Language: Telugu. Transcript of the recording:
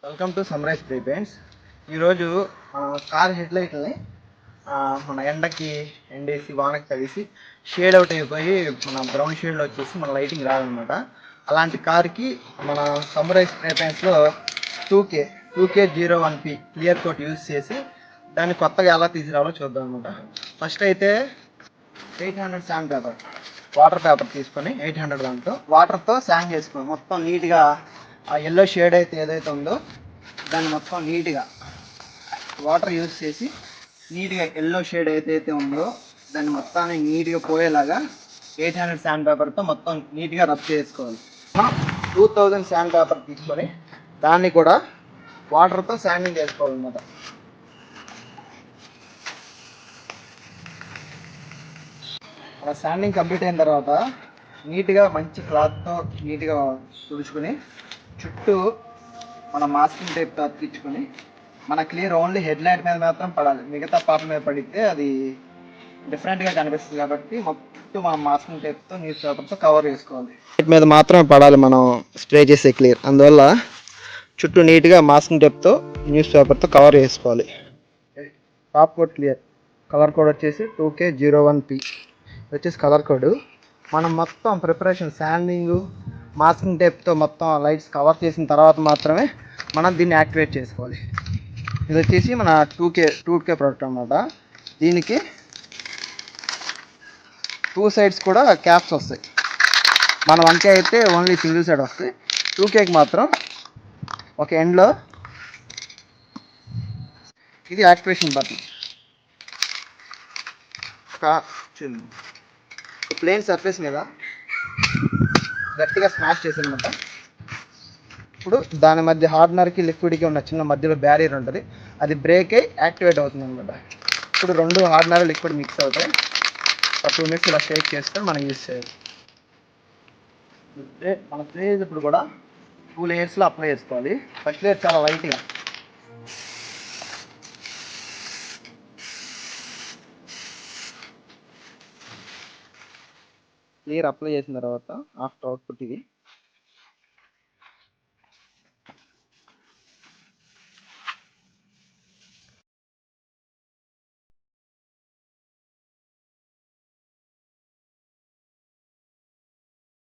Welcome to sunrise spray paints. ఈరోజు కార్ హెడ్ లైట్ని మన ఎండేసి వానకి తగిసి షేడ్ అవుట్ అయిపోయి మన బ్రౌన్ షేడ్లో వచ్చేసి మన లైటింగ్ రాదనమాట. అలాంటి కార్కి మన సన్రైజ్ స్ప్రే పెయింట్స్లో 2K01P క్లియర్ కోట్ యూజ్ చేసి దాన్ని కొత్తగా ఎలా తీసుకురావాలో చూద్దాం అనమాట. ఫస్ట్ అయితే 800 శాండ్ పేపర్, వాటర్ పేపర్ తీసుకొని 800 దాంట్లో వాటర్తో శాండ్ చేసుకోండి. మొత్తం నీట్గా ఆ ఎల్లో షేడ్ అయితే ఏదైతే ఉందో దాన్ని మొత్తం నీట్గా వాటర్ యూజ్ చేసి నీట్గా ఎల్లో షేడ్ ఏదైతే ఉందో దాన్ని మొత్తాన్ని నీట్గా పోయేలాగా 800 శాండ్ పేపర్తో మొత్తం నీట్గా రబ్ చేసుకోవాలి. 2000 శాండ్ పేపర్ తీసుకొని దాన్ని కూడా వాటర్తో శాండింగ్ చేసుకోవాలన్నమాట. అలా శాండింగ్ కంప్లీట్ అయిన తర్వాత నీట్గా మంచి క్లాత్తో నీట్గా తుడుచుకొని చుట్టూ మన మాస్కింగ్ టైప్తో అతికించుకొని మన క్లియర్ ఓన్లీ హెడ్ లైట్ మీద మాత్రం పడాలి. మిగతా పార్ట్ మీద పడితే అది డిఫరెంట్గా కనిపిస్తుంది కాబట్టి మొత్తం మనం మాస్కింగ్ టైప్తో న్యూస్ పేపర్తో కవర్ చేసుకోవాలి. లైట్ మీద మాత్రమే పడాలి మనం స్ప్రే చేసే క్లియర్. అందువల్ల చుట్టూ నీట్గా మాస్కింగ్ టైప్తో న్యూస్ పేపర్తో కవర్ చేసుకోవాలి. Top coat clear. Colour code వచ్చేసి 2K01P వచ్చేసి కలర్ కోడ్. మనం మొత్తం ప్రిపరేషన్ శాండింగ్ మాస్కింగ్ టేప్తో మొత్తం లైట్స్ కవర్ చేసిన తర్వాత మాత్రమే మనం దీన్ని యాక్టివేట్ చేసుకోవాలి. ఇది వచ్చేసి మన 2K ప్రోడక్ట్ అన్నమాట. దీనికి 2 సైడ్స్ కూడా క్యాప్స్ వస్తాయి. మన 1K అయితే ఓన్లీ సింగిల్ సైడ్ వస్తాయి. 2Kకి మాత్రం ఒక ఎండ్లో ఇది యాక్టివేషన్ బటన్. ప్లేన్ సర్ఫేస్ మీద గట్టిగా స్మాష్ చేసానమాట. ఇప్పుడు దాని మధ్య హార్డ్నర్కి లిక్విడ్కి ఉన్న చిన్న మధ్యలో బ్యారియర్ ఉంటుంది, అది బ్రేక్ అయ్యి యాక్టివేట్ అవుతుంది అనమాట. ఇప్పుడు 2 హార్డ్నర్ లిక్విడ్ మిక్స్ అవుతాయి. ఒక 2 మినిట్స్ ఇలా షేక్ చేస్తే మనం యూజ్ చేయాలి. మన స్ప్రే ఇప్పుడు కూడా 2 లేయర్స్లో అప్లై చేసుకోవాలి. ఫస్ట్ లేయర్ చాలా లైట్గా, లేయర్ అప్లై చేసిన తర్వాత ఆఫ్టర్ అవుట్పుట్ ఇది